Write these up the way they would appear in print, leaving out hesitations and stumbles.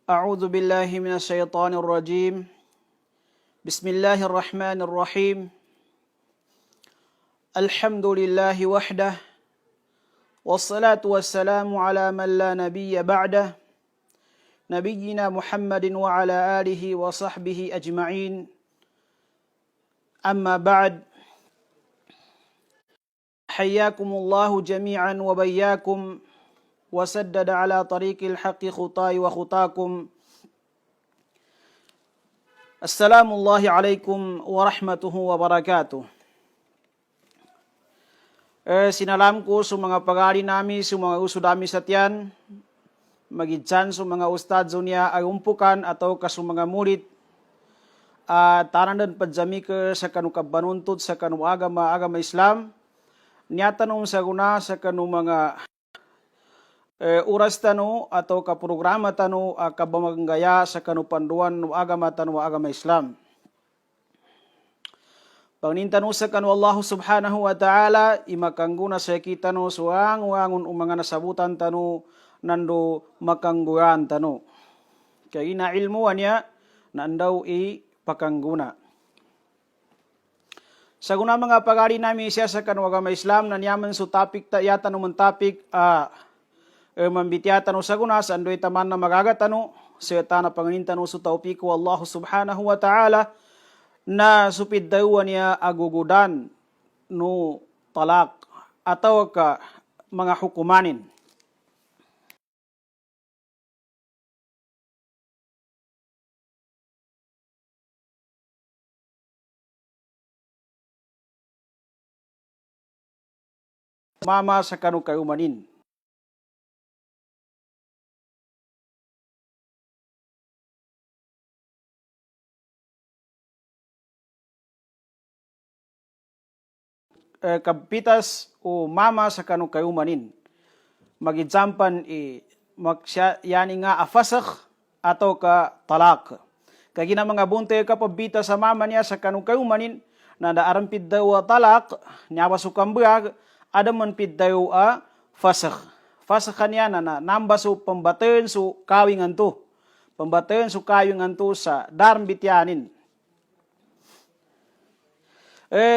أعوذ بالله من الشيطان الرجيم. بسم الله الرحمن الرحيم. الحمد لله وحده والصلاة والسلام على من لا نبي بعده نبينا محمد وعلى آله وصحبه أجمعين. أما بعد، حياكم الله جميعا وبياكم وسدد على طريق الحق خطاي وخطاكم. السلام الله عليكم ورحمته وبركاته. Sinalam ko sa mga pagari nami, sa mga usod dami sa tiyan, magidsan sa mga ustadzo niya ay umpukan atau kaso mga murid, tanan padzami ka sa kanu kabanuntod sa kanu agama Islam, niya tanong sa guna sa kanu mga oras tano atau ka programa tano kabamanggaya sa kanupanduan no agama Islam. Pangintano sa kanu Allah subhanahu wa ta'ala imakangguna sa kita no suang wangun mga nasabutan tano nando makangguran tano. Kaya ina ilmuwan niya nandaw pakangguna. Sa guna mga pagari namin siya sa kanu agama Islam na niyaman su topic yata no man topic mambitiatan sa guna sa andoy taman na magagatano sa tana panginintano su tawpiku Allah subhanahu wa ta'ala na supid daw niya agugudan no talak atau ka mga hukumanin. Mama sa kanu kayumanin. Kapitas o mama sa kanu kayumanin. Magidsampan yani nga afasakh atau ka talak. Kaya gina mga bunte kapabita sa mama niya sa kanu kayumanin na daarampid daw talak niya basukang brag ada man pid daw fasakh. Fasakh niya na namba su pambaten su kawingan to. Pambaten su kawingan to sa darmbityanin.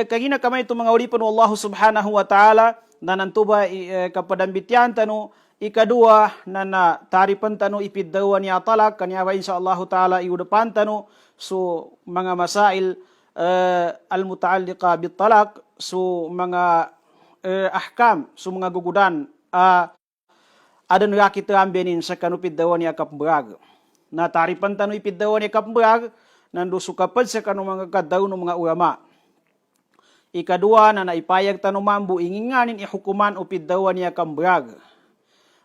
Kagina kamay ito mga ulipan ng Allah subhanahu wa ta'ala na nantuba kapadambityan tano ikadua na taripan tano ipiddawa niya talak kanyawa insyaAllah ta'ala iudapan tano so mga masail al-mutaalliqa bit talak so mga ahkam so mga gugudan adan rakita ambenin sa kanupiddawa niya kapmbrag na taripan tano ipiddawa niya kapmbrag nando sukapad sa kanu mga kadaw ng mga ulama. Ikadua na naipayag tano mambu inginganin ihukuman o piddawan niya kambrag.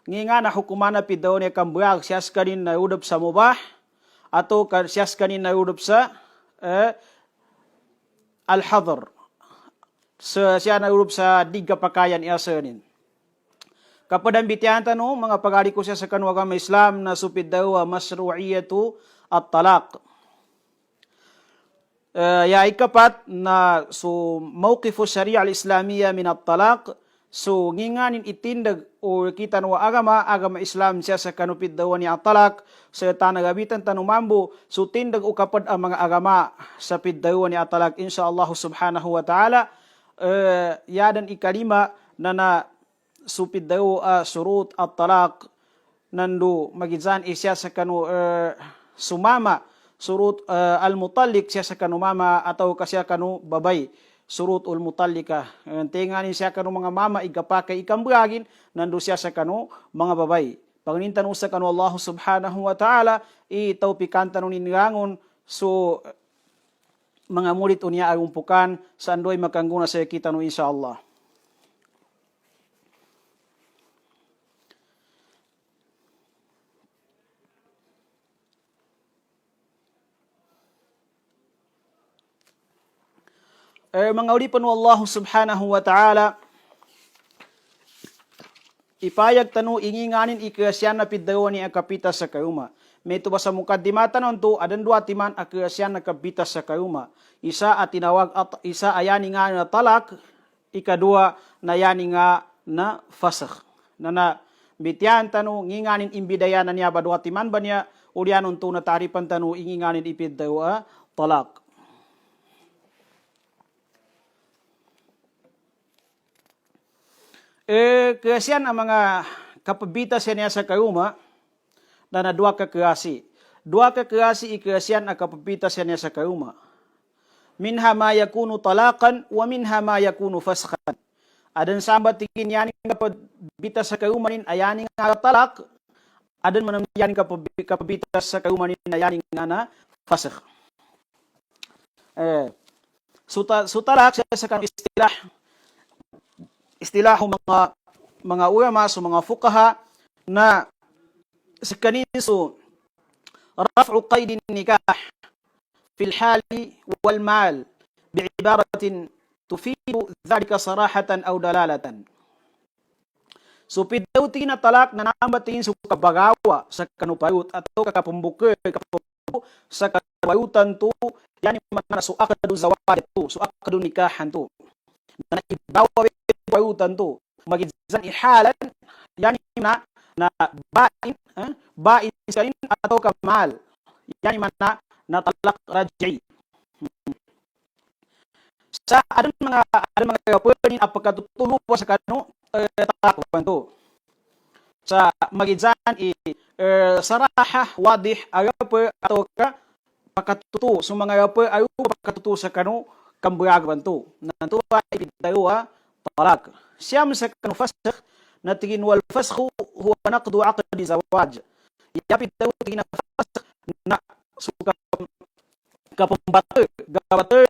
Nginga na hukuman na piddawan niya kambrag siyas kanin na udap sa mubah atau siyas kanin na udap sa al-hadar. Siya na udap sa digapakayan iasanin. Kapadang bitihan tano mga pagari ko siya sa kanu agama Islam na supiddawa masru'iyatu at-talaq. Ya ikapat na so mawqifu syariah al-islamiyya min at-talaq so nginganin itindag o kita no agama Islam siya sa kanupid daw ni at-talaq sa tanagabitan tanumambo so tindag o kapad ang mga agama sa piddaw ni at-talaq insyaallah subhanahu wa ta'ala yadan ikalima na supid daw surut at-talaq nando magizan isya sa kanu sumama surut al-mutallik siya sa kanu mama atau kasya kanu babay surut al-mutallika tinganin siya kanu mga mama igapakay ikambragin nando siya sa kanu mga babay pagnintan usa kanu Allah subhanahu wa ta'ala itawpikan tanong ningangon so mga murid unya agumpukan sa andoy makangguna sa kita no insyaallah. Mga ulipan ng Allah subhanahu wa ta'ala ipayag tanu inginganin ikasyan na piddawan ni akapita sa kayuma. May ito ba sa mukaddimatan nito adan dua timan akasyan na kapita sa kayuma. Isa at tinawag at isa ayani nga na talak, ikadua na yani nga na fasakh. Na bitian tanu nginganin imbidayanan niya badwa timan ba niya Ulianon to na taripan tanu inginganin ipid daw talak. Kasiyan ang mga kapabita siya niya sa kauma na dua ka kasi. Dua ka kasi ikasiyan ang kapabita siya niya sa kauma. Minha ma yakunu talakan wa minha ma yakunu faskan. Adan sambat tingin yaning kapabita sa kauma nin ayaning nga talak. Adan manam yaning kapabita sa kauma nin ayaning nga na fasakh. So talak siya sa kanong istilah mga ulama so mga fuqaha na sa kaniso raf'u qaid nikah fil hali wal mal bi'ibaratin tufidu dhalika sarahatan aw dalalatan. So pidaw tingin na talak na nambatingin sa kabagawa sa kanupayut atau kakapumbuke sa kapayutan to yani man so akadu zawad to so akadu nikahan to na ibawa payutan to magizan ihalan yani na bain sarin atau kamal yani mana na talak raj'i sa adon mga pwedeng apagkatutulo po sa kano talak to sa magizan saraha wadih agape atau ka pakatutu so mga agape ayo pakatutu sa kano kambuag bantu nanto ay tayo talak siyam sa kanu fasakh na tingin wal fasakhu huwa naqdu aqdi zawaj yapit tayo tingin na fasakh na suka kapambate gabate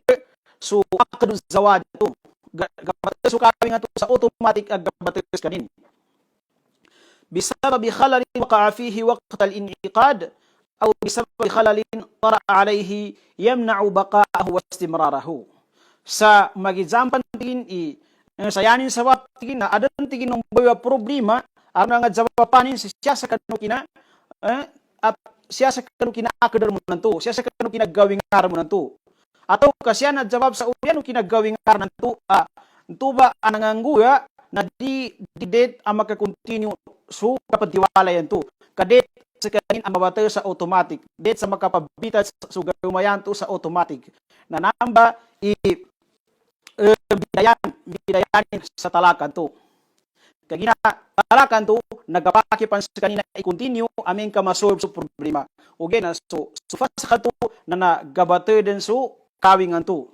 su aqdu zawaj to gabate su kami nga to sa automatic gabate kanin بسبب خلل وقع فيه وقت الانعقاد أو بسبب خلل طرأ عليه يمنع بقاءه واستمراره sa magizampan tingin sayanin sabab tingin na adan tingin ng bawa problema ang nga jawapanin siya sa kanu kina at siya sa kanu kina akadar mo nanto siya sa kanu kinagawing aram mo nanto atau kasya na jawab sa uyan kinagawing aram nanto ba anangangguya na di det ang makakontinue so kapadiwala yan to kadet sa kanin ang mabater sa automatic det sa makapabita sa gawmayan to sa automatic na namba bidayanin sa talakan to kagina talakan to nagapakipan sa kanina i-continue aming ka masolve sa problema okay na so fasakh to na nagabater din so kawingan to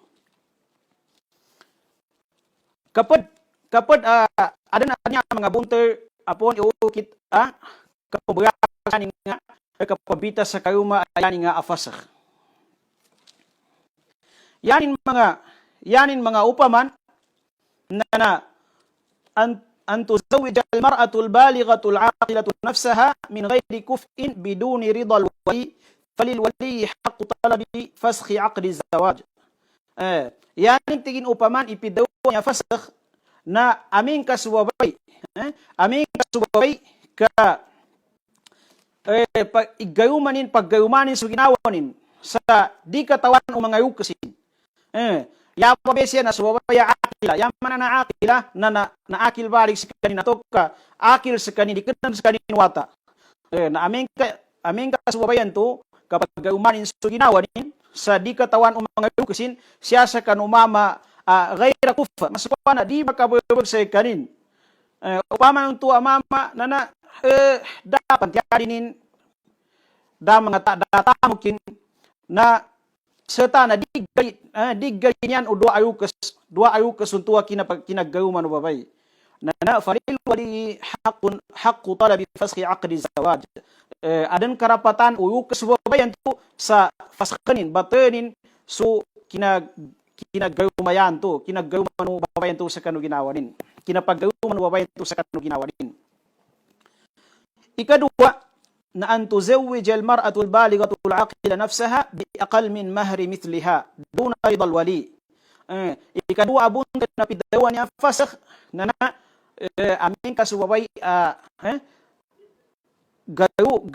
kapag ada na niya mga bunter apon iukit kapabuyakan nga kapabita sa kauma ayanin nga afasakh yanin mga upaman na an tuzawwij al-mar'atu al-balighatu al-'aqilatu nafsaha min ghairi kuf'in biduni ridha al-wali falil-wali haqqu talabi fasakh 'aqdi az-zawaj yanin tigin upaman ipidaw niya fasakh na aming kasubabay ka paggayumanin so ginawanin sa di katawan o mga yukasin ya pabesya na subabaya akila yaman na akila na akil balik sa kanina to ka akil sa kanina dikenang sa kanina wata na aming ka subabayan to kapag gayumanin so ginawanin sa di katawan o mga yukasin siya sa kanumama gaira kufa masukwa na di makabubog sa kanin upama ng tuwa mama na dapat yadinin da mga datamukin na serta na digay niyan o dua ayukas untua kinagayuman o babay na falil wali haqqu talabi fasakh 'aqdi zawaj adan karapatan uyukas babayan to sa fasakhanin batenin so kinagayumayan to kinagayuman o babayan to sa kanu ginawanin kinapagayuman o babayan to sa kanu ginawanin ikadua na an tuzawwij al-mar'atu al-balighatu al-'aqila nafsaha bi aqall min mahri mithliha duna ridha al-wali ikadua abun na pidawan niya fasakh na amin kasubabay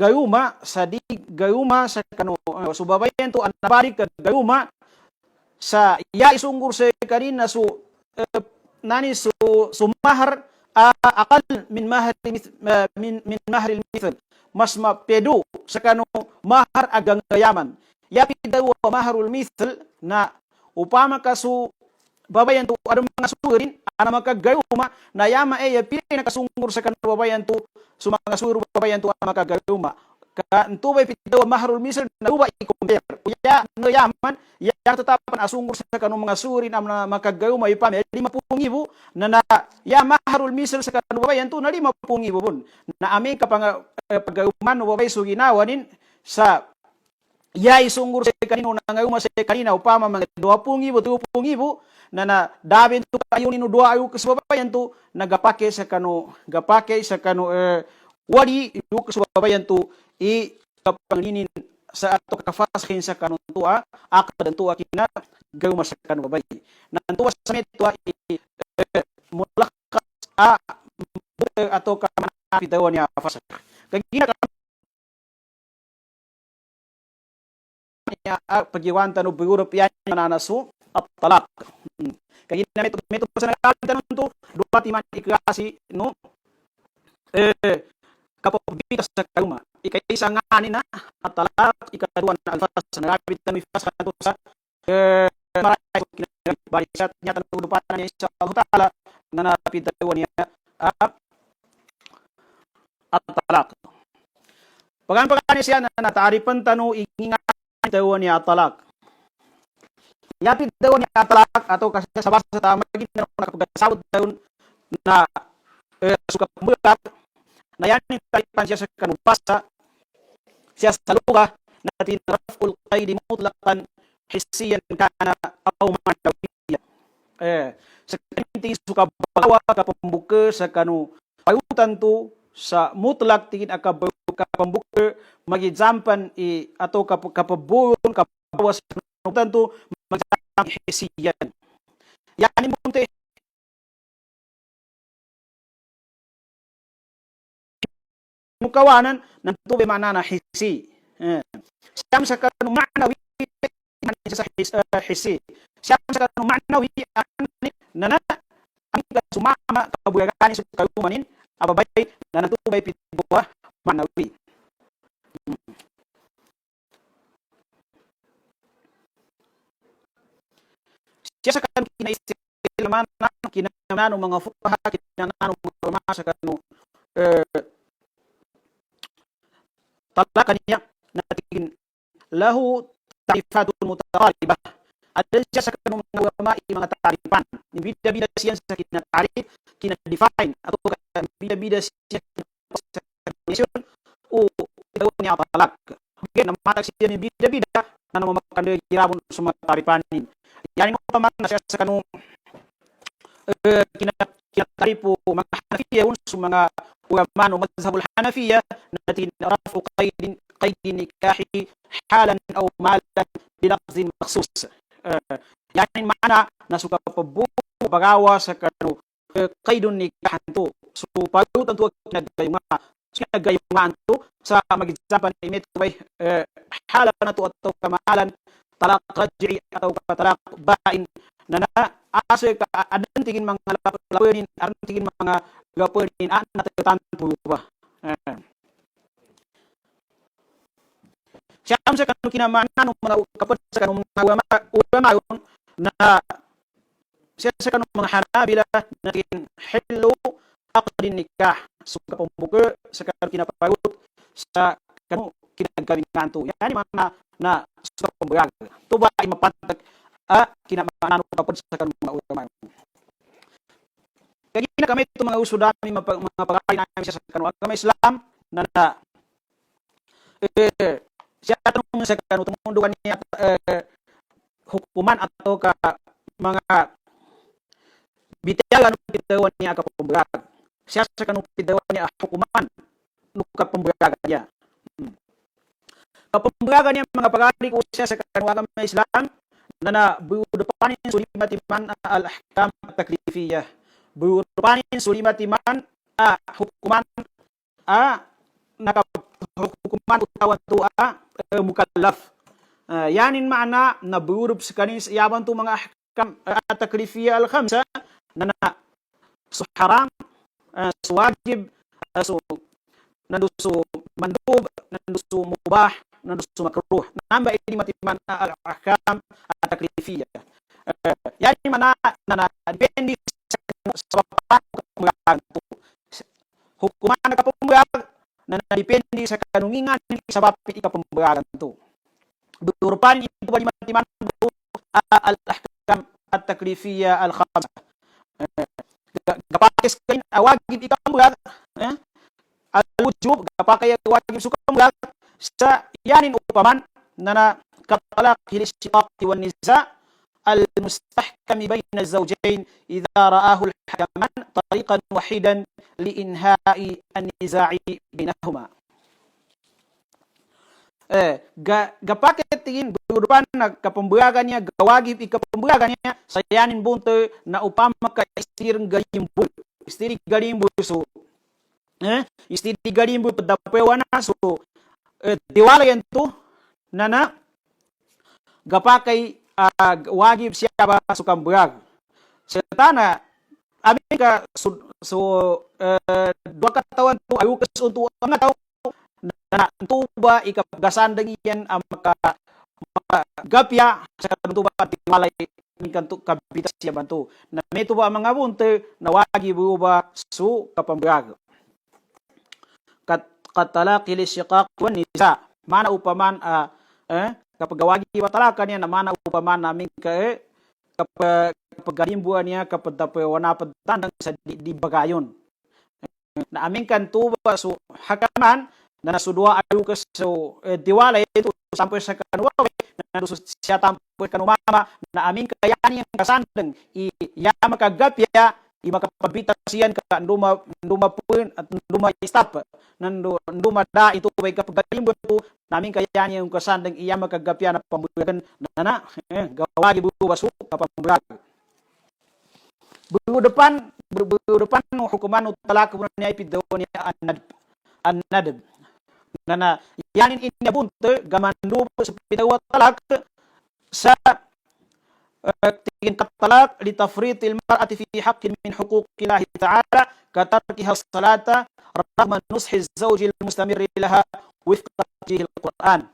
gayuma sa kanu subabayan to anabari gayuma sa isunggur sa kanina so sumahar aqal min mahri min mahri al-mithl mas mapedu sa kanu mahar agang gayaman. Yapi daw maharul mithl na upama kasu babayan tu ada mga surin ana makagayuma na yama pili na kasungur sa kanu babayan tu sumanga suru babayan tu ana makagayuma ka entu bay pitaw maharul misal na uba i-compare ya no yaman ya tetapan asungur sa kanu mga surin na makagayuma ipam 50,000 na ya maharul misal sa kanu babayan tu na 50,000 pun na ami kapang pagayuman no babay suginawanin sa ya isungur sa kanino nangayuma sa kanina upama mga 20,000 30,000 na dabin tu kayo nino dua ayu kesababayan tu nagapake sa kanu wadi yu kesababayan tu i kapanginin sa ato kafasahin sa kanu tua akad tua kina gayuma sa kanu babay nantua sa metua mulakas ato kamanapi daw niya fasak kagina pagiwanta no Europe yan nananaso at talak. Kaya may sa nagkalitan to dua timan ikasi no kapabitas sa kaluma ikaisa nga na at talak ikaduan na alfas sa nagabit na mifas kanto sa maray kinabalisat niya tanong dupanan niya sa Allah Ta'ala na napitawan niya at talak. Pagan siya na nataripan tano ingingan daw niya talak. Yapid daw niya talak atau kasi sa basa sa tama gina nakapagkasabot daw na suka pumulat na yan taripan siya sa kanubasa siya sa luga na tinraful qaidi mutlaqan hissiyan kana aw manawiyan sa kanting suka bawa kapambuka sa kanu payutan tu sa mutlak tingin kapambuka magizampan atau kapabuyon kabawas tentu magizampan hisiyan yani munte mukawanan nantu bimana hisi siyam sa kanu ma'nawi sa hisi siyam sa kanu ma'nawi nana ang sumama kabuyagan sa kayumanin ababay na natubay pitbuwa manawi. Siya sa kanong kinaisip kinanong mga fukaha, kinanong mga ulama sa kanong talakan niya na tingin lahu tarifatun mutakaribah. Ada siya sa kanong mga ulama mga taripan. Bida-bida siya sa kinatarif, kinadefine atau bida-bida siya sa definition o ito niya talak. Again, namatag siya ni bida-bida na namamakan doon kirabon sa mga taripanin. Yan mo pa na siya sa kanong kinataripo mga Hanafiya sa mga ulama o mazhabul Hanafiya na tinarafu qaidin nikahi halan o malan bilafzin maksus. Yan mana na suka pabuo bagawa sa kanong qaidun nikahan to. So paglutan to nagayungan to sa magisapan ni metway halan na to atau kamahalan talak raj'i atau talak bain na asa ka adan tingin mga lapunin adan tingin mga gapunin na tatanpo ba siyam sa kanong kinamanan mga kapat sa kanong mga ulama na siya sa kanong mga Hanabila na hillu aqdin nikah so kapambuka sa kanong kinapayut sa kanong kinagkabingan to yan mga na sa pambayag to ba ay mapantag kinamanan kapat sa kanong mga ulama kaya kami ito mga uso dami mga pagkain namin siya sa kanong agama Islam na siya tanong sa kanong tumundukan niya hukuman atau ka mga bitayagan ng pitawan niya kapambayag siya sa kanong pitawan niya hukuman ng kapambayagan niya kapambayagan niya mga pagkain ko siya sa kanong agama Islam na buudapanin sulimatiman al-ahkam at-taklifiyah buudapanin sulimatiman hukuman hukuman utawan to mukallaf yanin maana na buurub sa kanin yaban to mga ahkam at-taklifiyah al-khamsa na so haram so wajib so mandub, nandu su mubah, nandu su makruh. Namba ini matiman al-ahkam at-taklifiyah. Yani mana nana depende sa pamulakan tu. Hukuman na kapamulakan na depende sa kanungingan sa bapit ikapamulakan tu. Berupan itu bagi matiman al-ahkam at-taklifiyah al-khamsah. Gapakis kain wajib ikapamulakan al-wujub gapakai wajib suka mulak sa yanin upaman nana katalaq hilishiqaq wan niza al-mustahkam bayna az-zawjayn idza ra'ahu al-hakaman tariqan wahidan liinha'i an-niza'i bainahuma. Gapakai tingin berupan na kapamulakannya gawagib ikapamulakannya sa yanin bunte na upama ka istirang galimbul istiri galimbul so istiri galimbu pedapewana so diwala yan to nana gapakai wajib siapa sukang berag setana amin ka dua katawan to ayu kes untuk mga tao na tuba ikapgasandang iyan maka gapya sa tuba timalay kanto kabitas siya bantu na may tuba mga bunte na wajib ba su kapamberag katalaki lisyiqaq wan niza mana upaman kapag gawagi watalakan niya na mana upaman namin kapag galimbuan niya kapag wana tandang sa di bagayon na amin kan tuba so hakaman na nasudwa ayu ka so diwala ito sampai sa kanwa na siya tampo kanumama na amin kayani ang kasandang iyama kagapya makapabita siyan ka nduma pun at nduma stop nduma da itu way kapagalimbo to namin kaya niya yung kasandang iya makagapya na pambuyagan na gawagi bu basu kapambulag bu depan hukuman talak niya ipidaw niya an-nadb nana yanin ini bunte gamandu sa pidaw talak sa tingin talak litafritil mar'ati fi haqqin min huquqillah ta'ala katarkiha as-salata ragman nushi az-zawj al-mustamir laha wifqa al-Qur'an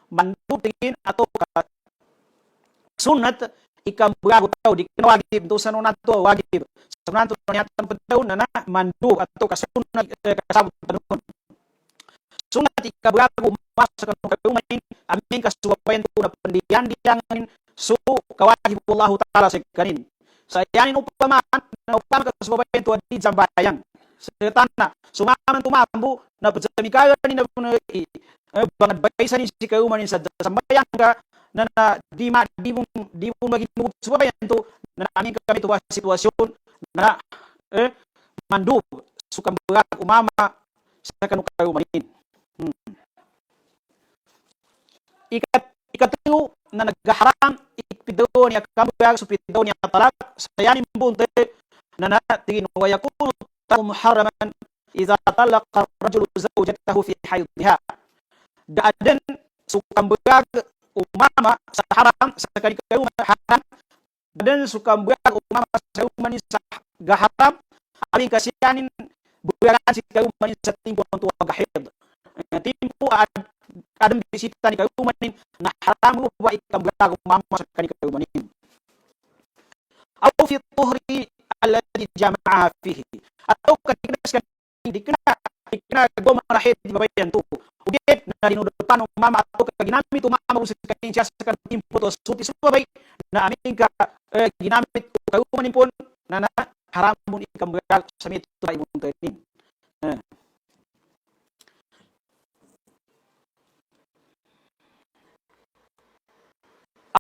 mandub tingin atau sunat ikam bago tao di wajib to sanunat to wajib sunat to niatan padaw na mandub atau kasunat kasabot tanun sunat ikam bago masa kan kayumain amin kasuwayan to na pendian diangin so kawajib Allah Ta'ala sekanin sayanin upaman na upama kasubabayan to di zambayang setana sumaman tumambu na pagsamikayan ni na bangat baysa ni si kayuman sa zambayang ka na di mo maging subabayan to na amin kami to sitwasyon na mandub sukang berat umama sa kanukayumanin ikatulo na naghaharam ipidaw niya kambayag supidaw niya talak sayanin bunte na natigin wa yakunu taw muharraman idza talaqa ar-rajulu zawjatahu fi haydha daadan sukambayag umama sa haram sa kanikayo haram dan sukambayag umama sa umani sa gaharam alin kasiyanin buyaran si kayo manin sa tingko to gahid timpo adam bisita ni kayo manin na haram wa ikambayag umama sa kanikayo manin aw fi tuhri alladhi jama'aha fihi atau kadiknas dikna gomarahid babayan to ugit na dinudupan umama atau ginamit umama sa kanin siya sa timpo to suti subay na amin ka ginamit kayo manin pon na haram mo ikambayag sa mito ay mong kanin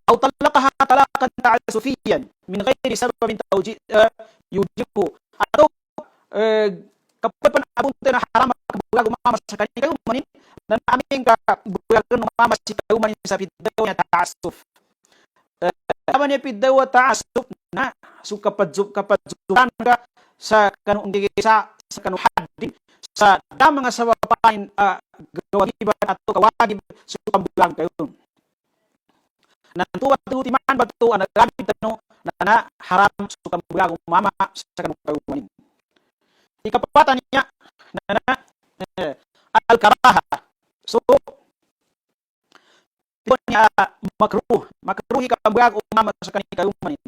أو طلقها طلاقا تعسفيا من غير سبب يوجبه atau kapag panabunte na haram kabulag umama sa kanina kayo manin na namin kabulag umama sa kayo manin sa pidaw niya ta'asuf naman niya pidaw ta'asuf na so kapag zuban ka sa kanong sa kanong hadin sa mga sawapain gawagiban atau kawagib sa kabulag kayo nantuwa timan batu anak gamit tano na haram suka bulag umama sa kanong kayumanin ikapapatan niya na al-karaha. So, niya makruh ikang buag umama sa kanila umanin.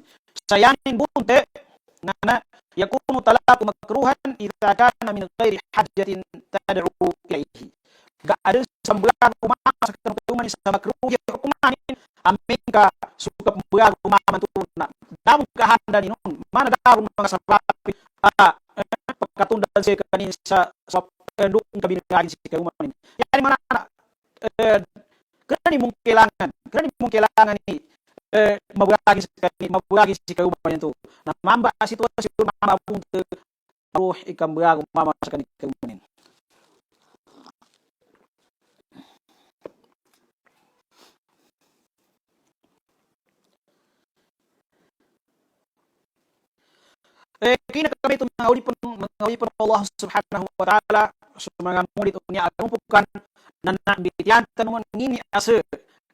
Sayanin bunte na yakunu talaqu makruhan idza kana min ghairi hajjatin tad'u ilayhi. Ada sambuag umama sa kanila umanin sa makruh umanin amin ka suka buag umama tuna. Damu kahanda ni nun mana darong mga sababi pagkatundan sa kanin sa nduk kabinagin sa umanin. Yani mana Kani mong kailangan ni mabulagi si kauban itu. Na mamba situasi mamba punte ruh ikam beragu mama sa kani kauban. Kina kami itu mengawi pun Allah Subhanahu wa taala mga murid unya agumpukan nan bitian tanungan ngini ase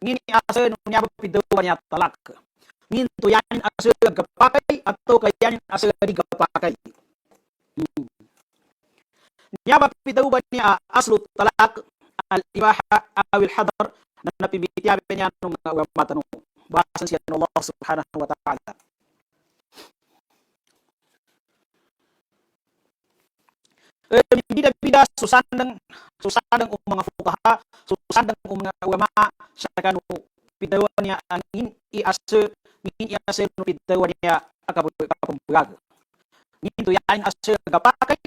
nunya pidonya talak ngin tu yanin ase gapakai atau kayanin ase digapakai nya pido banya aslu talak al ibaha awil hadar nan pibitian benya mga matanu bahasan si Allah Subhanahu wa taala. Bida-bida susandang mga fukaha, susandang mga ulama sa kanu pidawan niya angin iase no pidawan niya akabulag. Ngin yan ase gapakai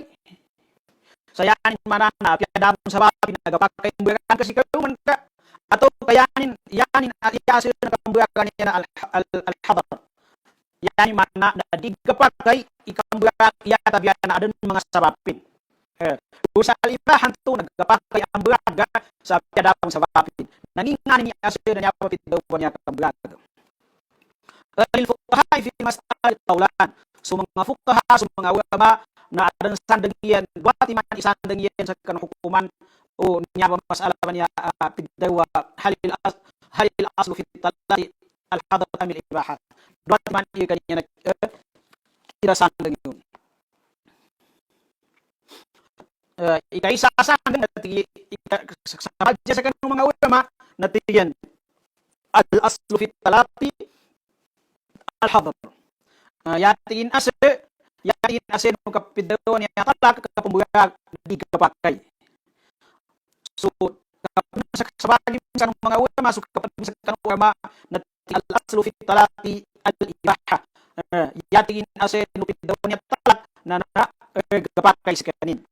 sayanin manana piadam sa bapi nagapakai bulan kasi kauman ka atau kayanin yanin iase nakambulagan niya al-hadar. Yanin mana na digapakai ikang bulag yata biyan na adun mga sabapin. Usa ibahan tu nagapakai ang bulaga sa piadapang sa bapin. Naningan niya asyo na niya papitaw po niya kang bulaga. Al-fuqaha fi mas'al taulan. So mga fuqaha, so mga ulama na adan sandagian, buati man isandagian sa kanang hukuman o niya ba mas'ala man niya pidawa halil aslu fi talati al-hadar amil ibaha. Buati man iya kanya kira sandagian. Ikaisasandang nati samadya sa kanong mga ulama natiyan al-aslu fi talati al-hadar. Yatiin ase nung kapidawan niya talak kapambulag di kapakai. So sa sabagi sa mga ulama so kapag sa kanong ulama nati al-aslu fi talati al-ibaha. Yatiin ase nung kapidawan niya talak na kapakai sa kanin.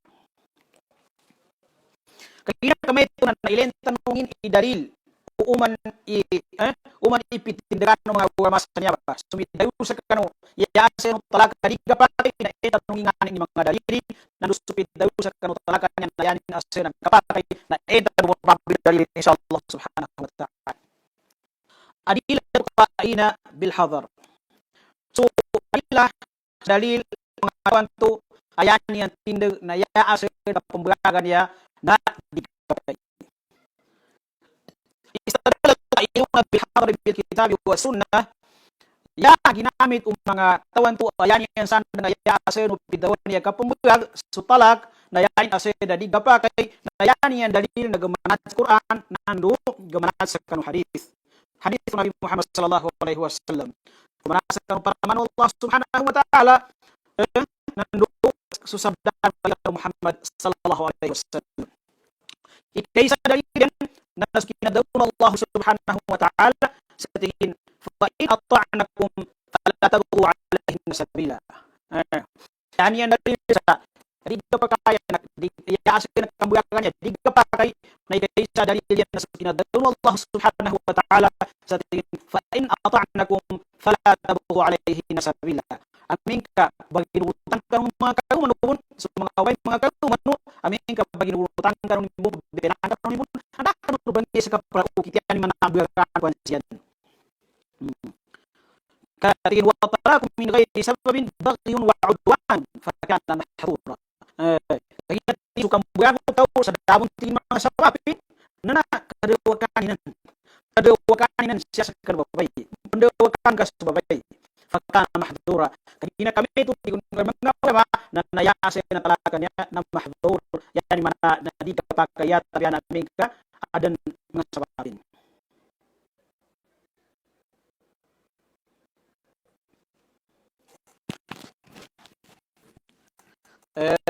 Kaya kami ito na nailentan mongin idalil uman ipitindiran ng mga ulama sa niya ba sumidayo sa kano yaase no talaga diga pa na ito nung ingani ni mga dalili na sumidayo sa kano talaga niya na yanin ase ng kapatay na ito mo babili dalili insyaallah subhanahu wa ta'ala adila qaina bil hadar. So adila dalil mga kanto ayan yang tindag na yaase na pembulagan niya na dikapai. Istadala tayo bihadar bil kitab wa sunnah ya ginamit mga tawan to ayan yan san na yaase no pidawan niya kapumbulag sutalak na yan ase da digapakai na yan yan dalil na gamanat sa Quran nando gamanat sa kanong hadith Nabi Muhammad sallallahu alaihi wasallam gamanat sa kanong paraman Allah subhanahu wa ta'ala nando susabdan Muhammad sallallahu alaihi wasallam. Ikaysa dalilin na kinadawn Allah subhanahu wa ta'ala sa tingin fa in ata'nakum fala tabghu alaihim sabila. Yani yan dalil sa di kapakaya na di yaasa na kambuyakan niya di kapakay na ikaysa dalilin na kinadawn Allah subhanahu wa ta'ala sa tingin fa in ata'nakum fala tabghu alaihim sabila. Amin ka baginutan ka ng mga kaumanupon sa mga away mga kaumanupon amin ka baginutan ka ng ibu benang ka ng ibu anak ka ng bangi sa kapraukitian manabulakan kwansiyan katiin wa tarakum min ghairi sababin baghiyun wa udwan fakana mahdura kaya suka buang tau sa dabon tin mga sapapi nana kadawakanan siya sa kababay pendawakan ka sa babay fakana mahdura. Kaya kami itu mga ulama na nayase na talaga niya na mahdura yani mana na di kapakaya tabian Amerika adan mga sababin.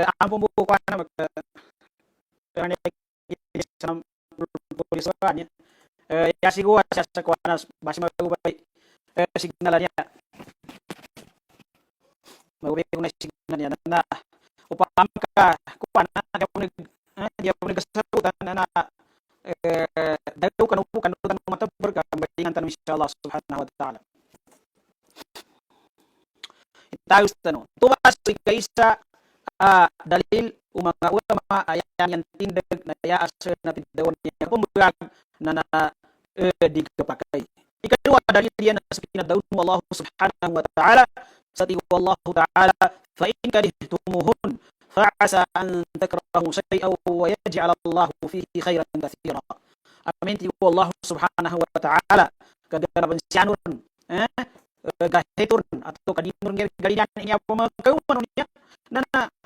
Ang pumbukuan na karena sa pulisan ya. Ya siguro sa kuan basi magubay signalan niya. Magubay ko na signal niya na upam ka kuan na dia mo nagasabutan na daw kanutan matabar ka balingan tanong inshallah subhanahu wa ta'ala. Itayos tanong. Tumas kaysa dalil mga ulama ayan yang tindag na yaasar na pindawan niya pumugag na di kapakai. Ikadua dalil yan sa pinadawn mo Allah subhanahu wa ta'ala sa tiwa Allah ta'ala fa in karihtumuhun fa'asa an takrahu shay'an wa yaj'al Allah fihi khairan katsira. Amin tiwa Allah subhanahu wa ta'ala kaganaban siyanun gahitur atau kadimur galian niya pemakawan niya na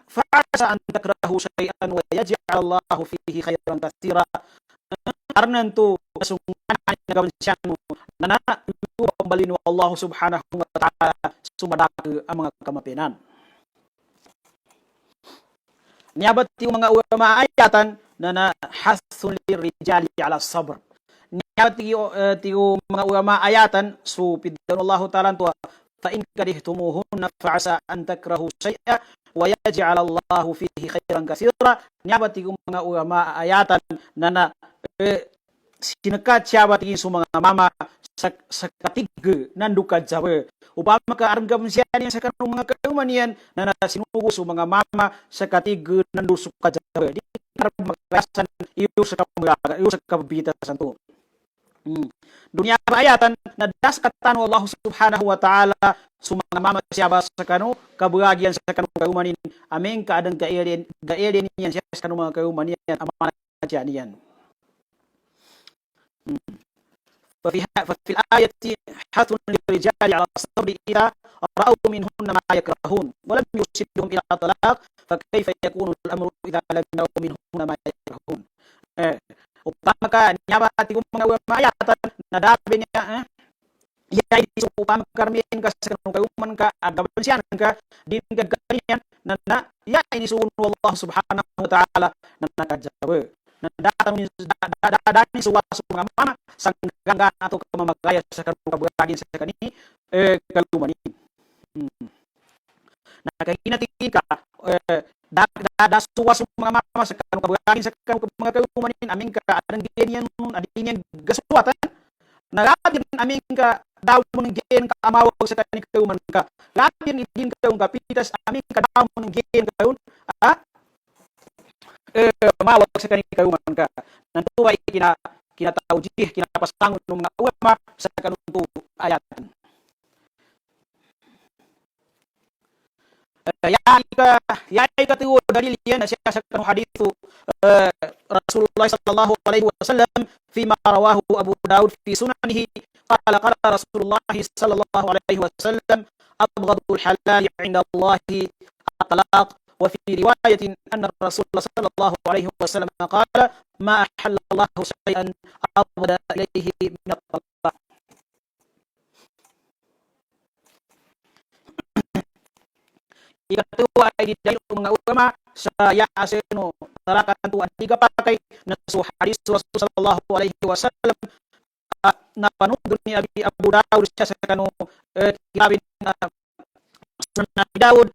fa'asa an takrahu shay'an wa yaj'al Allah fihi khairan katsira. Karena itu kesungguhan nagabansiyan mo na pambalin wa Allah subhanahu wa ta'ala sumadak ang mga kamapinan. Niyabat yung mga ulama ayatan na hathun lirijali ala sabr. Niyabat yung mga ulama ayatan pidan Allah ta'ala tuwa fa in karihtumuhunna fa'asa an takrahu shay'a wa yaj'al Allah fihi khairan katsira. Niyabat yung mga ulama ayatan na sinakat siya tingin sa mga mama sa katig nanduka jawa. Upama ka argam siya niya sa kanong mga kauman yan na sinugo sa mga mama sa katig nanduka jawa. Di karang magkasan iyo sa kamulaga, iyo sa kababitasan to. Dunia ayatan na daskatan Allah subhanahu wa ta'ala sa mga mama siya sa kano kabuhagian sa kanong kauman yan. Aming kaadang gaelin yan siya sa kanong mga kauman yan. Amana siya niyan. ففي الآية حث للرجال على الصبر إذا رأوا منهن ما يكرهون ولم يرشدهم إلى الطلاق فكيف يكون الأمر إذا لم يروا منهن ما يكرهون. Upama ka nyabati ko mga mayatan na dabi niya ya di upama karmin ka sa kanong kayuman ka agabansiyan ka din ka ganyan na ya ini suno Allah subhanahu wa ta'ala na nakajawa. Datang dadani suwaso mga mama sangganggan atau kamamagaya sa kanong kabagin sa kani kaluman. Nakahinatiin ka suwaso mga mama sa kanong kabagin sa kanong mga kaluman aming ka adang adin gasuwatan nagabin aming ka daw mo ng giyan ka amawag sa kanong kaluman ka labin idin ka yung kapitas aming ka daw mo ng giyan ka mawag sa kanong kauman ka. Nantuwa kinatawjih, kinapasangon ng mga ulama sa kanong ayatan. Yai ka tiwo dalil yan siya sa kanong hadithu Rasulullah sallallahu alaihi wasallam fima rawahu Abu Daud fi sunanihi qala Rasulullah sallallahu alaihi wasallam abghadul halal 'inda Allah at-talaq. وفي رواية أن الرسول صلى الله عليه وسلم قال ما أحل الله شيئا أبغض إليه من الطلاق. Ikatuwa ay dahil mga ulama sa yaaseno talakan tuwa di kapakai na sa hadis Rasul sallallahu alaihi wasallam na panudon ni Abu Daud sa kanong kitabin Sunan Abi Daud.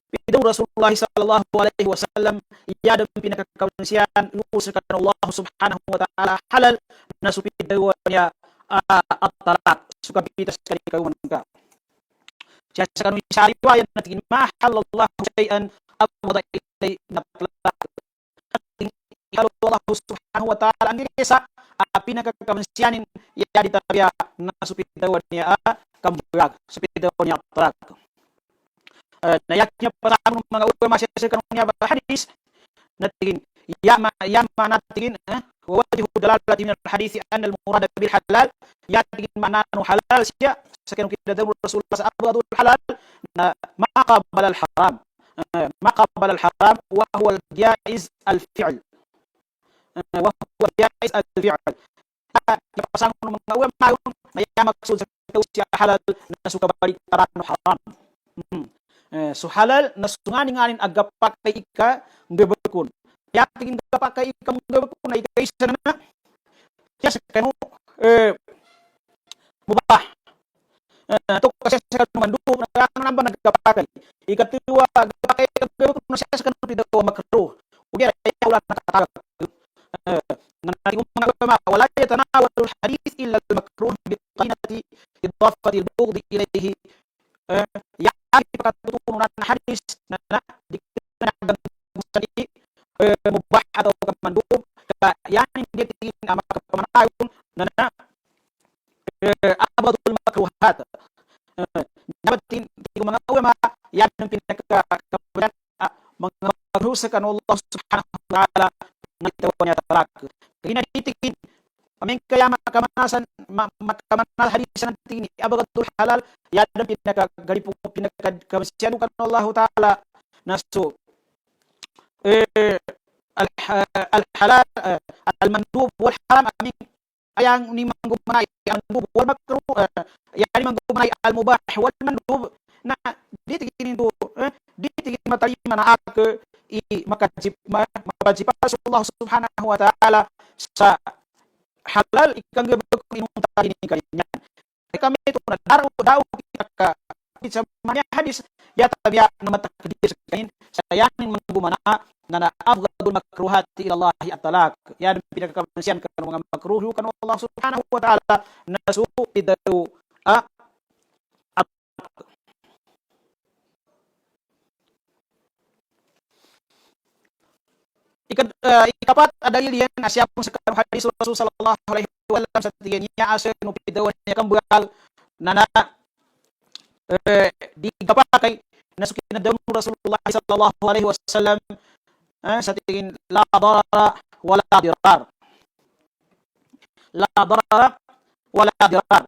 Pidaw Rasulullah sallallahu alaihi wasallam iyada pinakakawansiyan usakan Allah subhanahu wa ta'ala halal na supidaw niya at-talaq sukapitas kanikawan ka. Siya sa kanong sa riwayat na tingin mahalallahu shay'an abada ilay na talaq. Allah subhanahu wa ta'ala ang isa pinakakawansiyanin iyada tabiya na supidaw niya kambulag supidaw niya at-talaq. Nayaknya pasamun mga ulama siya sa kanong hadis natigin yama natigin wa wajhu dalalati min al-hadith an al-murad bil halal yatigin mananu halal siya sa kanong kidadaw Rasulullah sa abghadul halal na maqabal al-haram ما قبل الحرام وهو الجائز الفعل وهو الجائز الفعل pasangan mga ulama yun na maksud sa siya halal na suka balik tarano haram. So halal na sunganing-anin agapak kay ika ngabakon. Ya tingin gapak kay ika ngabakon ay kay sa na siya sa kanu mubah. To kasi sa kanu mandu na namba nagkapak kay ikatuwa agapak kay ngabakon na siya sa kanu pidaw makruh. Ugi ay wala nakatagak. ولا يتناول الحديث إلا المكروه بقرينة إضافة البغض إليه يعني فقد تكون حديث مباح atau mendukung يعني dia ama kemenayun nana abadul makruhat nyabatin di mga ulama yan ang pinaka mengharuskan Allah Subhanahu wa taala na tawanya talak kina ditingin amin kaya makamanasan hadisan tingin abagatul halal yan ang pinaka Allah taala nasu al halal al mandub wal haram amin ayang ni manggumanay al mandub wal makruh yani manggumanay al mubah wal mandub na ditingin do ditingin matalima na ak makajib Allah Subhanahu wa taala sa halal ikang gabakon imong tadi ni kanya kami itu na daw kita sa mga hadis ya tabiya na matakdir kain sayanin manggumana na afdalul makruhat ila Allah at-talaq yan pinakakamsiyan kan mga makruh kan Allah Subhanahu wa taala nasu idaw ikapat dalil yan asyapun sa hadis Rasul sallallahu alaihi wasallam sa tingnya asa no pidawan niya kambal nana di kapakay nasukin na daw Rasulullah sallallahu alaihi wasallam sa tingin la darara wala dirar la darara wala dirar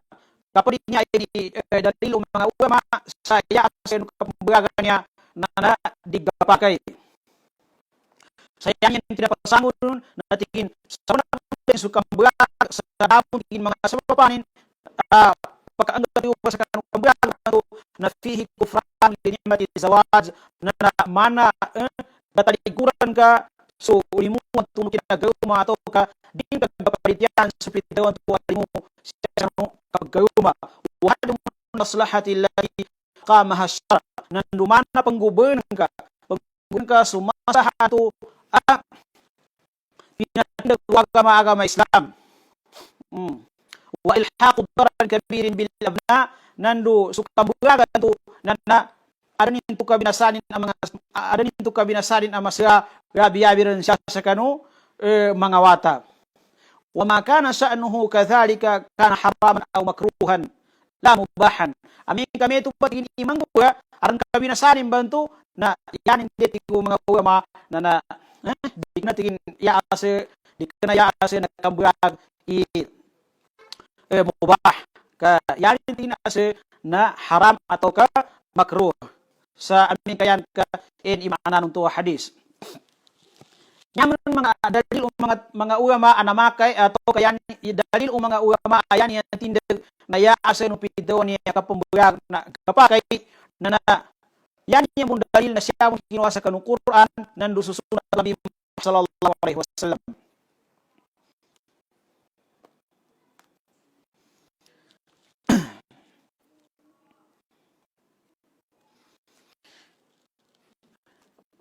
kapag niya ay dalil mga ulama sa iya asa no kambal niya nana di kapakay sayangnya tidak pasangun natingin sa mga suka bulag sa dapon tingin mga sabapanin pagkaanggap yung pasakan ng bulag na fihi kufran linimati zawaj na mana bataliguran ka so ulimu at tumukin na gawma ato ka din kagpaparitian sa pitidawan tuwali mo siya no kaggawma wala mo naslahati lati qamaha syara nandumana pangguban ka sumasa ato pinatindog agama Islam wa ilhaqu darar kabirin bil abna nandu sukambugaga tu nana adanin tu kabinasanin ang masya gabi-gabi siya sa kanu mga wata wa ma kana sha'nuhu kadhalika kana haraman aw makruhan la mubahan amin kami tu patin imang buga aran kabinasanin bantu na yan hindi tigo mga ulama na di na tingin yaase di kana yaase nakambag mubah ka yan tingin ase na haram atau ka makruh sa amin kayan ka in imana nung tuwa hadis yaman mga dalil mga ulama anamakay atau kayan dalil mga ulama ayan yan tindig na yaase no pido niya kapambag na kapakay na yan yung dalil na siya mong kinuha sa kanong Quran nando susunod Nabi sallallahu alaihi wasallam.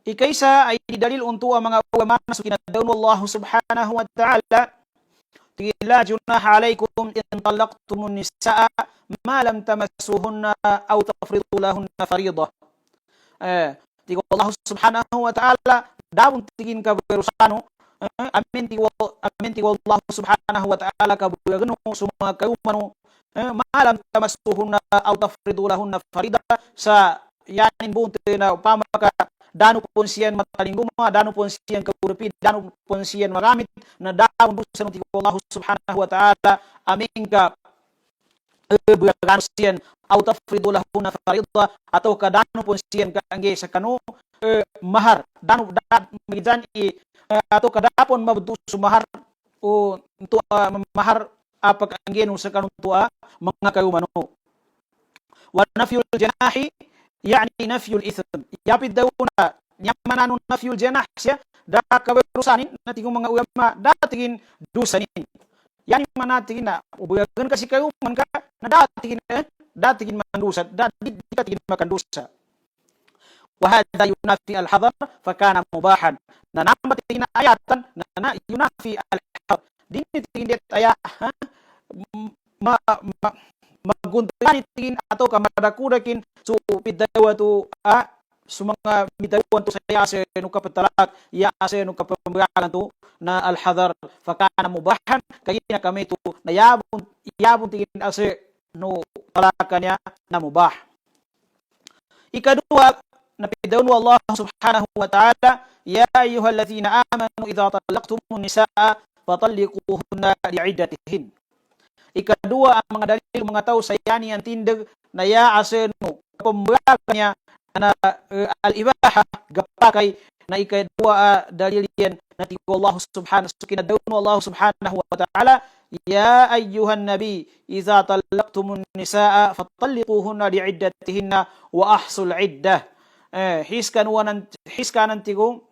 Ikaysa ay dalil untuk ang mga ulama na kinadawn Allah Subhanahu wa ta'ala la junaha alaykum in talaqtumun nisaa ma lam tamassuhunna aw tafridu lahunna fariidah tigo Allah Subhanahu wa ta'ala daun tingin ka berusano amin tigo Allah Subhanahu wa ta'ala ka bergano summa kaumano malam tamassuhunna aw tafridu lahunna farida sa yanin bunte na upama ka dano pon siyan matalinguma dano pon siyan kaurapi dano pon siyan magamit na daun sa tigo Allah Subhanahu wa ta'ala amin ka bergano siyan aw tafridu lahunna farida atau kadano pon siyan kaangge sa kanu mahar dan magidyan ato kadapon mabutuso mahar o mahar pag-anggeno sa kanong tua mga kayumano. Wa nafyul janahi yani nafyul ithm. Yapid daw na nyamanano nafyul janah siya da kabarusanin natigong mga ulama datingin dusanin. Yani manatingin na ubuyagan kasi kayuman ka na datingin mandusa datingin makandusa. وهذا ينافي الحظر فكان مباحا ننامتين آياتا ينافي الحظر دين tingin aya maguntayan tingin ato kamadakurakin so pidawa to mga bitawan to saya ase no kapatalak ya ase no kapambagan to na alhadar fakana mubahan kaya kami to nayabon tingin ase no talakannya na mubah. Ikadua napidawn Allah subhanahu wa ta'ala ya ayyuhallazina amanu idza talaqtumun nisaa fatalliquhunna li'iddatihin. Ikadua ang mga dalil mga tao sa yani ang tindag na ya aseno kapambagan na al-ibaha gapakay na ikadua dalil yan nati Allah subhanahu wa ta'ala ya ayyuhan nabi idza talaqtumun nisaa fatalliquhunna li'iddatihinna wa ahsul iddah. Hiskanan tigo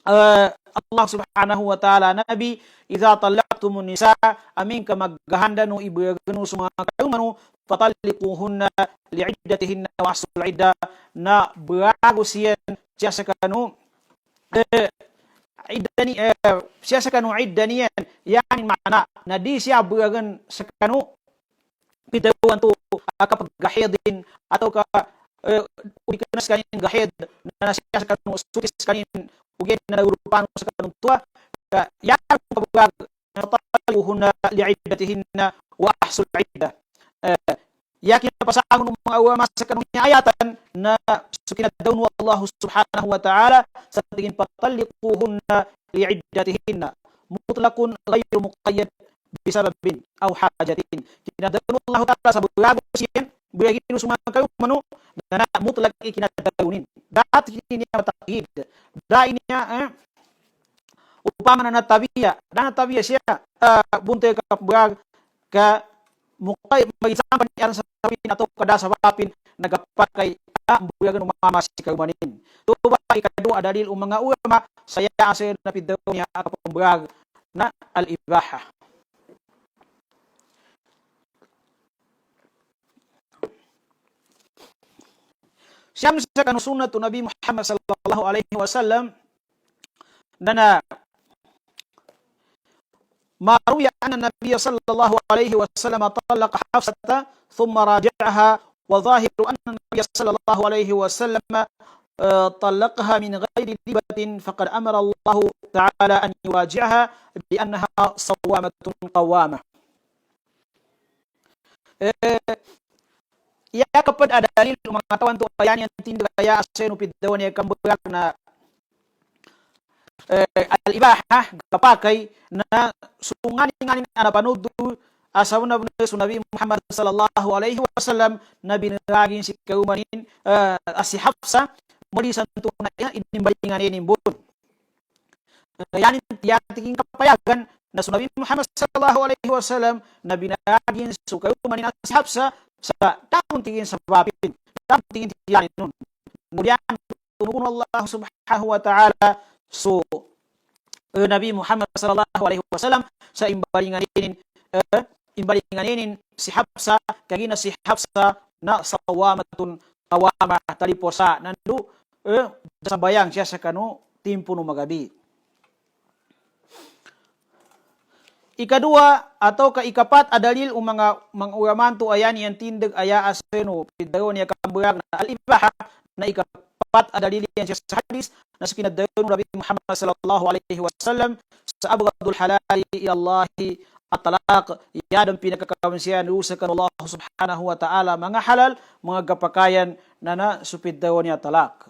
Allah subhanahu wa ta'ala nabi idza talaqtumun nisa amin ka maghanda no ibagano sa mga kayumano fatalliquhunna li'iddatihinna wa ahsul iddah na bago siya sa kanu siya sa kanu iddaniyan yani makna na di siya bagan sa kanu pitawan to kapag gahidin atau ka ubikanas kanin gahid na siya sa kanong sutis kanin ugin na nagrupan sa kanong tua yan kabugag nataluhun na li'iddatihinna wa ahsul iddah yakin na pasangon ng mga ulama sa kanong ayatan na sukinadawn wa Allah subhanahu wa ta'ala sa tingin patalliquhun na li'iddatihinna mutlaqun ghayru muqayyad bisababin aw hajatin kinadawn Allah ta'ala sa bulago siyan buyagin usman kayo mano na mutlak ikinadawnin dati niya matakid dai niya upama na natabiya siya bunte ka buyag ka mukay magisampan niya sa sapin ato kada sa papin nagapakay buyagan umama si kayumanin tuba ikadua dalil mga ulama saya ase napidaw niya kapambuyag na al-ibaha. Siyam sa kanusunat to Nabi Muhammad sallallahu alaihi wasallam dana maruya anna Nabi sallallahu alaihi wasallam talaqa Hafsata thumma raja'aha wa zahiru anna Nabi sallallahu alaihi wasallam talaqaha min ghairi ribatin faqad amara Allah ta'ala an yuwaji'aha bi annaha sawamatun qawamah. Ya kapag adalil mga tawan to ayan yang tindag kaya aseno pidawan niya kambag na al-ibaha kapakay na sunganin anapanud asaw na Nabi Muhammad sallallahu alaihi wasallam na binagin si kaumanin si Hafsa muli santo na inimbalingan inimbun yan tingin kapayagan na Nabi Muhammad sallallahu alaihi wasallam na binagin si kaumanin si Hafsa sa taong tingin sa babin, taong tingin tiyan nun. Kemudian tunukun Allah subhanahu wa ta'ala so Nabi Muhammad sallallahu alaihi wasallam sa imbalinganin si Hafsa kagina si Hafsa na sawamatun qawama taliposa nandu sa bayang siya sa kanu timpo no magabi. Ikadua atau kaikapat adalil mga uramanto ayan yang tindag aya aseno pidayon niya kambuyag na al-ibaha na ikapat adalil yan siya sa hadis na sa kinadayon Nabi Muhammad sallallahu alaihi wasallam sa abghadul halali ila Allah at-talaq yadang pinakakawansiyan sa kan Allah subhanahu wa ta'ala mga halal mga gapakayan na supidayon niya talak.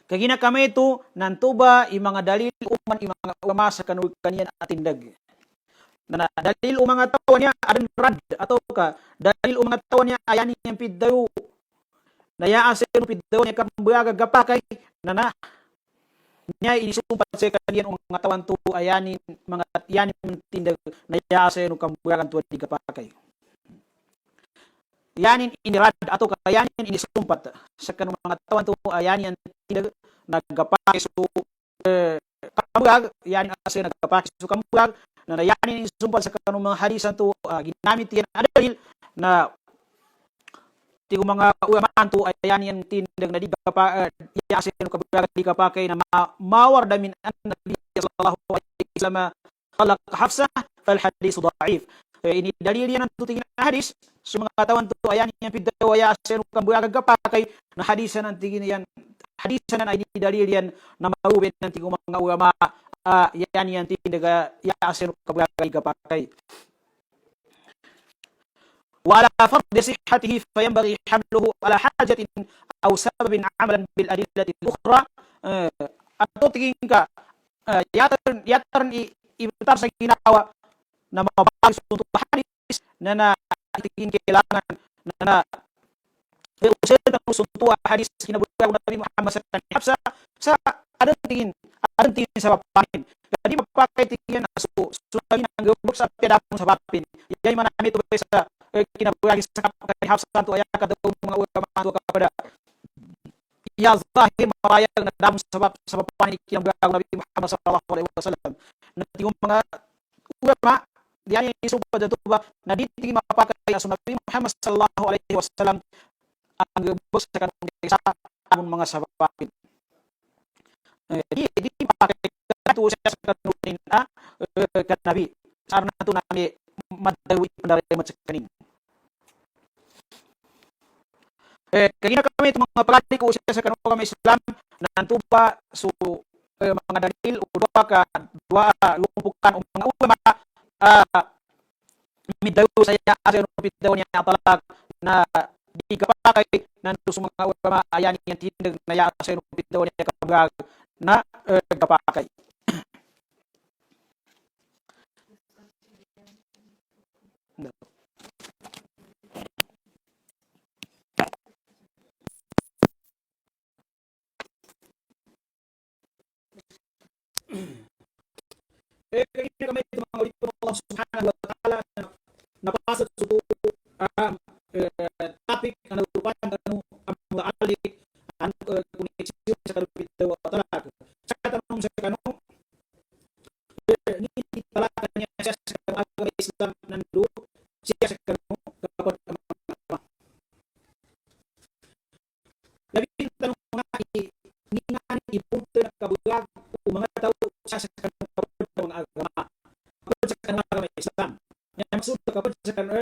Kagina kami ito, nantuba, mga dalil uman, mga ulama sa kaniyan at tindag. Na dalil mga tawa niya, adan rad, atau ka, dalil mga tawa niya, ayan yung pidayo, naya sa pidaw niya kambuyaga gapakay na niya inisumpat sa kaniyan mga tawan to ayanin mga yanin tindag naya sa kambuyagan to di gapakay. Yanin inirad ato kayanin inisumpat sa kanong mga tawan to ayanin tindag nagapakay so kambuyag yanin asa nagapakay so kambuyag na yanin inisumpat sa kanong mga hadisan to ginamit yan adil na ti mga uyaman to ayan yan tindag na di ka pa yasin kabaga di ka pa kay na mawar damin an nabi sallallahu alaihi wasallam talaq Hafsa fal hadis dhaif ini dalil yan to tingin hadis sa mga tawan to ayan yan pidaw yasin kabaga ka pa kay na hadisan ang tingin yan hadisan ay di dalil yan na mauben ng tingong mga ulama yan yan tindag yasin kabaga di ka pa kay وعلى فرض صحته فينبغي حمله على حاجة أو سبب عملا بالأدلة الأخرى atau tingin ka yatern ibetar sa ginawa na mabagis untuk hadis na tingin kailangan na usaha ng suntua hadis kinabuhi Nabi Muhammad sallallahu alaihi wasallam sa adang tingin sa papanin jadi mapakai tingin na susunayin ang gabok sa pedapon sa papin yay manami ito sa kinabuhi sa kapag Hafsa to ayak kada mga ulama to kepada ya zahir mawayag na dam sa papanin kinabuhi Nabi Muhammad sallallahu alaihi wasallam nanti mga ulama diyan isubad to ba na ditingin mapakai sa Nabi Muhammad sallallahu alaihi wasallam ang gabok sa kanong mga sabapin di pakai itu saya sekarang kan Nabi karena itu Nabi madawi pendarima cekaning kagina kami itu mga pagati ko sa kanong kami Islam nanto pa so mga dalil udwa ka dua lumpukan mga ulama midaw saya asa no pidaw niya talak na di kapakai nanto sa mga ulama ayan yang tindag na ya asa no pidaw niya kabag na kapakai kagina kami itu mga ulama Allah subhanahu wa ta'ala napasad sa topic na urupan kanong amali ang koneksyon sa kalupit wa talak sa tanong sa kanong ni talak niya siya sa agama Islam nando siya sa kanong kapag labi tanong mga ningan ipunto na kabulag o mga tao siya sa kanong kapag agama kapag sa kanong agama Islam yang maksud kapag sa kanong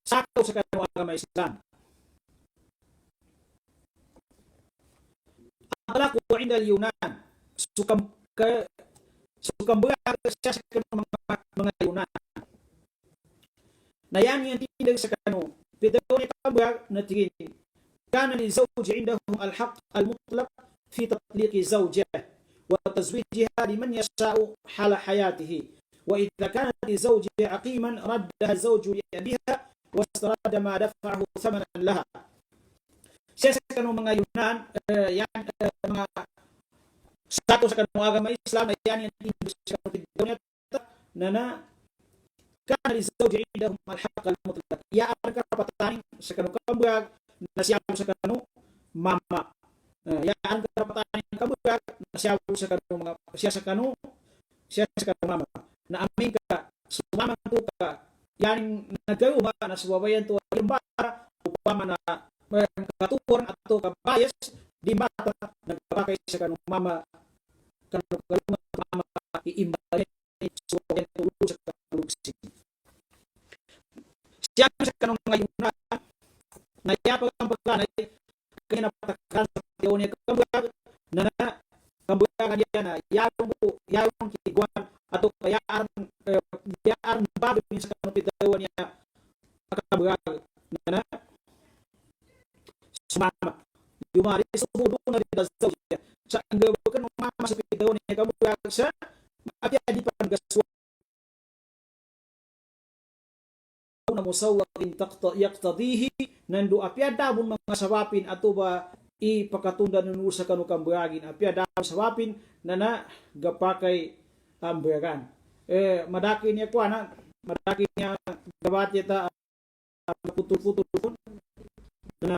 sakaw sa kanong agama Islam talak ko inda Yunan sukam bulag siya sa kanong mga Yunan na yan yung tindag sa kanong pidaw ni kabulag na tingin kana li zawji indahum al-haq al-mutlaq fi tatliq zawjah wa tazwijiha liman yasha'u hala hayatihi wa idha kanat li zawji aqiman raddaha zawju li abiha wa istarada ma dafa'ahu thamanan laha siya sa kanong mga Yunan yan mga status sa kanong agama Islam yan yung tindag sa kanong pidaw niya na kana li zawji indahum al-haq al-mutlaq ya ang karapatan sa kanong kabulag na siya sa kanong mama yan karapatan ng kabulag na siya sa kanong mga siya sa kanong mama na amin ka sumama to ka yan nagayo ba na subabayan to yung bara upama na katukuran ato kabayas di mata nagpapakay sa kanong mama kanong mama iimbay subabayan to sa kanong siya sa kanong mga Yunan na yapa ang pagkanay kaya napatakan sa tiyaw niya kabulag na kabulag niya na yarong kiguan ato yaan bago niya sa kanong pitaw niya kabulag na sumama yumari subudo na rin sa sa ang gawakan ng mama sa pitaw niya kabulag sa mapya di panggaswa na musawwatin yaqtadihi nando apyadabon mga sabapin ato ba ipakatunda nun sa kanukang beragin apyadabon sabapin na gapakay ang beragan madaki niya kuana madaki niya gabat yata putul-putul na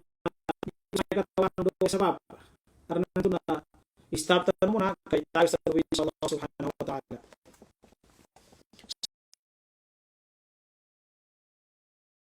katawan do sabab karena itu na stop muna kay tayo sa Allah subhanahu